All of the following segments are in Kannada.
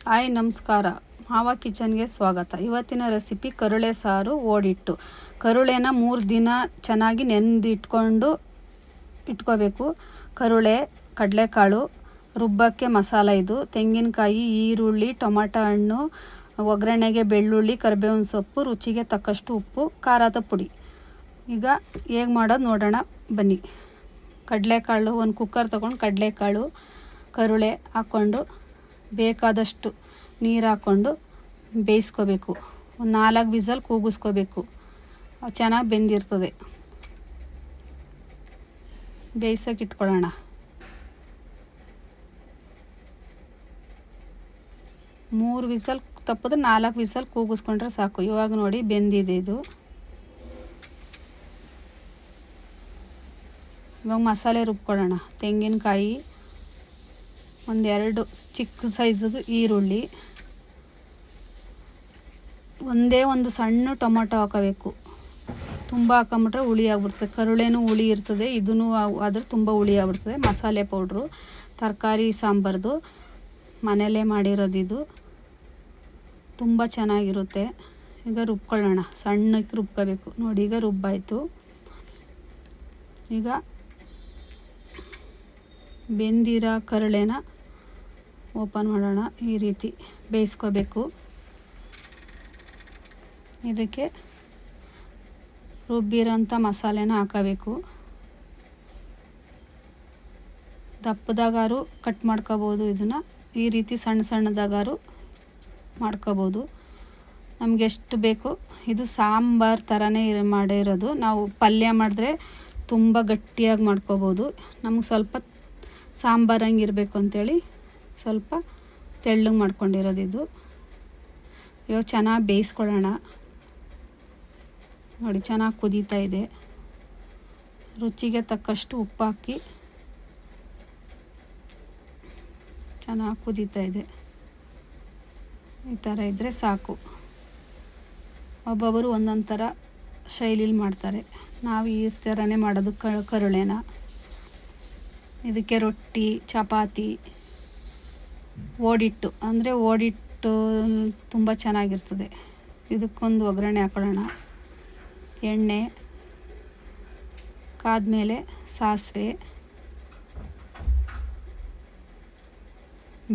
ಹಾಯ್ ನಮಸ್ಕಾರ, ಮಾವ ಕಿಚನ್ಗೆ ಸ್ವಾಗತ. ಇವತ್ತಿನ ರೆಸಿಪಿ ಕರುಳೆ ಸಾರು ಓಡಿಟ್ಟು. ಕರುಳೆನ 3 ದಿನ ಚೆನ್ನಾಗಿ ಇಟ್ಕೋಬೇಕು. ಕರುಳೆ, ಕಡಲೆಕಾಳು, ರುಬ್ಬಕ್ಕೆ ಮಸಾಲ ಇದು ತೆಂಗಿನಕಾಯಿ, ಈರುಳ್ಳಿ, ಟೊಮಾಟೊ ಹಣ್ಣು, ಒಗ್ಗರಣೆಗೆ ಬೆಳ್ಳುಳ್ಳಿ, ಕರಿಬೇವಿನ ಸೊಪ್ಪು, ರುಚಿಗೆ ತಕ್ಕಷ್ಟು ಉಪ್ಪು, ಖಾರದ ಪುಡಿ. ಈಗ ಹೇಗೆ ಮಾಡೋದು ನೋಡೋಣ ಬನ್ನಿ. ಕಡಲೆಕಾಳು, ಒಂದು ಕುಕ್ಕರ್ ತೊಗೊಂಡು ಕಡಲೆಕಾಳು, ಕರುಳೆ ಹಾಕ್ಕೊಂಡು ಬೇಕಾದಷ್ಟು ನೀರು ಹಾಕ್ಕೊಂಡು ಬೇಯಿಸ್ಕೋಬೇಕು. ಒಂದು 4 ವಿಸಲ್ ಕೂಗಿಸ್ಕೋಬೇಕು. ಚೆನ್ನಾಗಿ ಬೆಂದಿರ್ತದೆ. ಬೇಯಿಸೋಕೆ ಇಟ್ಕೊಳ್ಳೋಣ. ಮೂರು ವಿಸಲ್ ತಪ್ಪಿದ್ರೆ 4 ವಿಸಲ್ ಕೂಗಿಸ್ಕೊಂಡ್ರೆ ಸಾಕು. ಇವಾಗ ನೋಡಿ ಬೆಂದಿದೆ ಇದು. ಇವಾಗ ಮಸಾಲೆ ರುಬ್ಕೊಳ್ಳೋಣ. ತೆಂಗಿನಕಾಯಿ, 1-2 ಚಿಕ್ಕ ಸೈಜದು ಈರುಳ್ಳಿ, ಒಂದು ಸಣ್ಣ ಟೊಮೊಟೊ ಹಾಕೋಬೇಕು. ತುಂಬ ಹಾಕೊಂಬಿಟ್ರೆ ಹುಳಿ ಆಗ್ಬಿಡ್ತದೆ. ಕರುಳೇನು ಹುಳಿ ಇರ್ತದೆ, ಇದೂ ಆದರೆ ತುಂಬ ಹುಳಿ ಆಗ್ಬಿಡ್ತದೆ. ಮಸಾಲೆ ಪೌಡ್ರು, ತರಕಾರಿ ಸಾಂಬಾರ್ದು ಮನೆಯಲ್ಲೇ ಮಾಡಿರೋದು ಇದು. ತುಂಬ ಚೆನ್ನಾಗಿರುತ್ತೆ. ಈಗ ರುಬ್ಕೊಳ್ಳೋಣ. ಸಣ್ಣಕ್ಕೆ ರುಬ್ಕೋಬೇಕು. ನೋಡಿ ಈಗ ರುಬ್ಬಾಯಿತು. ಈಗ ಬೆಂದಿರೋ ಕರುಳೆನ ಓಪನ್ ಮಾಡೋಣ. ಈ ರೀತಿ ಬೇಯಿಸ್ಕೋಬೇಕು. ಇದಕ್ಕೆ ರುಬ್ಬಿರೋಂಥ ಮಸಾಲೆನ ಹಾಕೋಬೇಕು. ದಪ್ಪದಾಗಾರು ಕಟ್ ಮಾಡ್ಕೋಬೋದು. ಇದನ್ನು ಈ ರೀತಿ ಸಣ್ಣ ಸಣ್ಣದಾಗಾರು ಮಾಡ್ಕೋಬೋದು. ನಮ್ಗೆ ಎಷ್ಟು ಬೇಕು. ಇದು ಸಾಂಬಾರು ಥರನೇ ಮಾಡಿರೋದು. ನಾವು ಪಲ್ಯ ಮಾಡಿದ್ರೆ ತುಂಬ ಗಟ್ಟಿಯಾಗಿ ಮಾಡ್ಕೋಬೋದು. ನಮ್ಗೆ ಸ್ವಲ್ಪ ಸಾಂಬಾರಂಗೆ ಇರಬೇಕು ಅಂಥೇಳಿ ಸ್ವಲ್ಪ ತೆಳ್ಳಗೆ ಮಾಡ್ಕೊಂಡಿರೋದು ಇದು. ಇವಾಗ ಚೆನ್ನಾಗಿ ಬೇಯಿಸ್ಕೊಳ್ಳೋಣ. ನೋಡಿ ಚೆನ್ನಾಗಿ ಕುದೀತಾ ಇದೆ. ರುಚಿಗೆ ತಕ್ಕಷ್ಟು ಉಪ್ಪು ಹಾಕಿ ಚೆನ್ನಾಗಿ ಕುದೀತಾ ಇದೆ. ಈ ಥರ ಇದ್ದರೆ ಸಾಕು. ಒಬ್ಬೊಬ್ಬರು ಒಂದೊಂದು ಥರ ಶೈಲಿಲಿ ಮಾಡ್ತಾರೆ. ನಾವು ಈ ಥರನೇ ಮಾಡೋದು ಕರುಳೆನ. ಇದಕ್ಕೆ ರೊಟ್ಟಿ, ಚಪಾತಿ, ಓಡಿಟ್ಟು ಅಂದರೆ ಓಡಿಟ್ಟು ತುಂಬ ಚೆನ್ನಾಗಿರ್ತದೆ. ಇದಕ್ಕೊಂದು ಒಗ್ಗರಣೆ ಹಾಕೊಳ್ಳೋಣ. ಎಣ್ಣೆ ಕಾದ್ಮೇಲೆ ಸಾಸಿವೆ,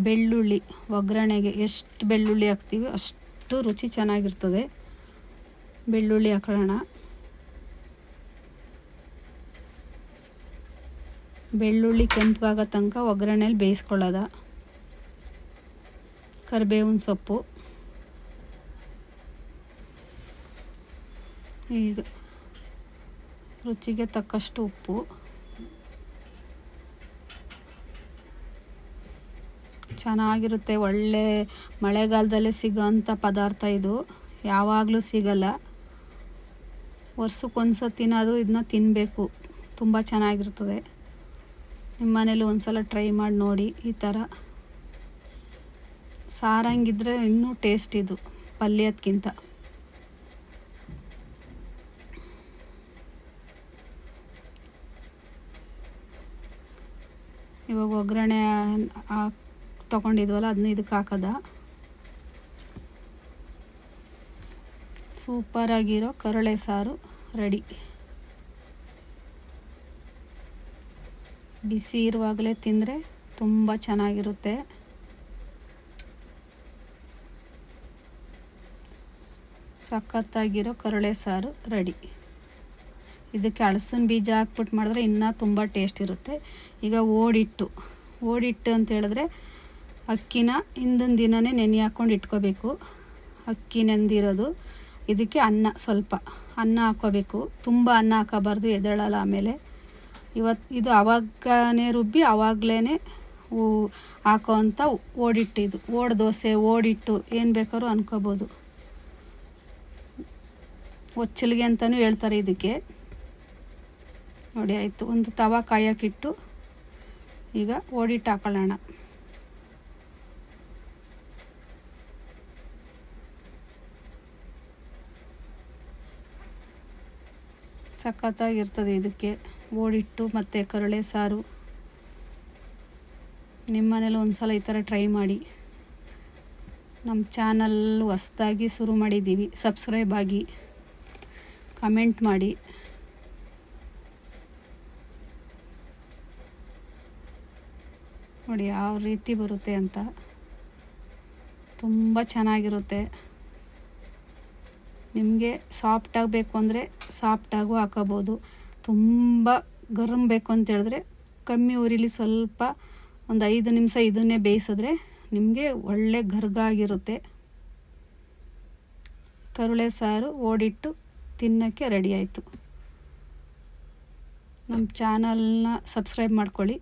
ಬೆಳ್ಳುಳ್ಳಿ. ಒಗ್ಗರಣೆಗೆ ಎಷ್ಟು ಬೆಳ್ಳುಳ್ಳಿ ಹಾಕ್ತೀವಿ ಅಷ್ಟು ರುಚಿ ಚೆನ್ನಾಗಿರ್ತದೆ. ಬೆಳ್ಳುಳ್ಳಿ ಹಾಕೊಳ್ಳೋಣ. ಬೆಳ್ಳುಳ್ಳಿ ಕೆಂಪಗಾಗೋ ತನಕ ಒಗ್ಗರಣೆಯಲ್ಲಿ ಬೇಯಿಸ್ಕೊಳ್ಳೋದ. ಕರಿಬೇವಿನ ಸೊಪ್ಪು, ಈಗ ರುಚಿಗೆ ತಕ್ಕಷ್ಟು ಉಪ್ಪು, ಚೆನ್ನಾಗಿರುತ್ತೆ. ಒಳ್ಳೆ ಮಳೆಗಾಲದಲ್ಲೇ ಸಿಗೋಂಥ ಪದಾರ್ಥ ಇದು. ಯಾವಾಗಲೂ ಸಿಗಲ್ಲ. ವರ್ಷಕ್ಕೊಂದ್ಸತಿನಾದರೂ ಇದನ್ನ ತಿನ್ನಬೇಕು. ತುಂಬ ಚೆನ್ನಾಗಿರ್ತದೆ. ನಿಮ್ಮ ಮನೇಲಿ ಒಂದ್ಸಲ ಟ್ರೈ ಮಾಡಿ ನೋಡಿ. ಈ ಥರ ಸಾರಂಗಿದ್ರೆ ಇನ್ನೂ ಟೇಸ್ಟ್ ಇದು ಪಲ್ಯದಕ್ಕಿಂತ. ಇವಾಗ ಒಗ್ಗರಣೆ ತೊಗೊಂಡಿದ್ವಲ್ಲ ಅದನ್ನ ಇದಕ್ಕೆ ಹಾಕೋದ. ಸೂಪರಾಗಿರೋ ಕರುಳೆ ಸಾರು ರೆಡಿ. ಬಿಸಿ ಇರುವಾಗಲೇ ತಿಂದರೆ ತುಂಬ ಚೆನ್ನಾಗಿರುತ್ತೆ. ಸಖತ್ತಾಗಿರೋ ಕರುಳೆ ಸಾರು ರೆಡಿ. ಇದಕ್ಕೆ ಹಲಸಿನ ಬೀಜ ಹಾಕ್ಬಿಟ್ಟು ಮಾಡಿದ್ರೆ ಇನ್ನೂ ತುಂಬ ಟೇಸ್ಟ್ ಇರುತ್ತೆ. ಈಗ ಓಡಿಟ್ಟು ಅಂತ ಹೇಳಿದ್ರೆ ಅಕ್ಕಿನ ಹಿಂದಿನ ದಿನವೇ ನೆನೆ ಹಾಕ್ಕೊಂಡು ಇಟ್ಕೋಬೇಕು. ಅಕ್ಕಿ ನೆಂದಿರೋದು. ಇದಕ್ಕೆ ಸ್ವಲ್ಪ ಅನ್ನ ಹಾಕ್ಕೋಬೇಕು. ತುಂಬ ಅನ್ನ ಹಾಕೋಬಾರ್ದು, ಎದ್ದೇಳಲ್ಲ ಆಮೇಲೆ. ಇದು ಆವಾಗನೇ ರುಬ್ಬಿ ಆವಾಗಲೇ ಹಾಕೋವಂಥ ಓಡಿಟ್ಟು. ಇದು ದೋಸೆ, ಓಡಿಟ್ಟು ಏನು ಬೇಕಾದ್ರೂ ಅನ್ಕೋಬೋದು. ಒಚ್ಚಲಿಗೆ ಅಂತಲೂ ಹೇಳ್ತಾರೆ ಇದಕ್ಕೆ. ನೋಡಿ ಆಯಿತು. ಒಂದು ತವ ಕಾಯೋಕ್ಕಿಟ್ಟು ಈಗ ಓಡಿಟ್ಟು ಹಾಕೊಳ್ಳೋಣ. ಸಖತ್ತಾಗಿರ್ತದೆ ಇದಕ್ಕೆ ಓಡಿಟ್ಟು ಮತ್ತು ಕರುಳೆ ಸಾರು. ನಿಮ್ಮ ಮನೇಲಿ ಒಂದು ಸಲ ಈ ಥರ ಟ್ರೈ ಮಾಡಿ. ನಮ್ಮ ಚಾನಲ್ ಹೊಸ್ದಾಗಿ ಶುರು ಮಾಡಿದ್ದೀವಿ, ಸಬ್ಸ್ಕ್ರೈಬ್ ಆಗಿ, ಕಮೆಂಟ್ ಮಾಡಿ. ನೋಡಿ ಯಾವ ರೀತಿ ಬರುತ್ತೆ ಅಂತ, ತುಂಬ ಚೆನ್ನಾಗಿರುತ್ತೆ. ನಿಮಗೆ ಸಾಫ್ಟಾಗಿ ಬೇಕು ಅಂದರೆ ಸಾಫ್ಟಾಗೂ ಹಾಕೋಬೋದು. ತುಂಬ ಗರಂ ಬೇಕು ಅಂತ ಹೇಳಿದ್ರೆ ಕಮ್ಮಿ ಉರಿಲಿ ಸ್ವಲ್ಪ ಒಂದು 5 ನಿಮಿಷ ಇದನ್ನೇ ಬೇಯಿಸಿದ್ರೆ ನಿಮಗೆ ಒಳ್ಳೆ ಗರ್ಗಾಗಿರುತ್ತೆ. ಕರುಳೆ ಸಾರು ಓಡಿಟ್ಟು ತಿನ್ನೋಕ್ಕೆ ರೆಡಿ ಆಯಿತು. ನಮ್ಮ ಚಾನಲ್ನ ಸಬ್ಸ್ಕ್ರೈಬ್ ಮಾಡ್ಕೊಳ್ಳಿ.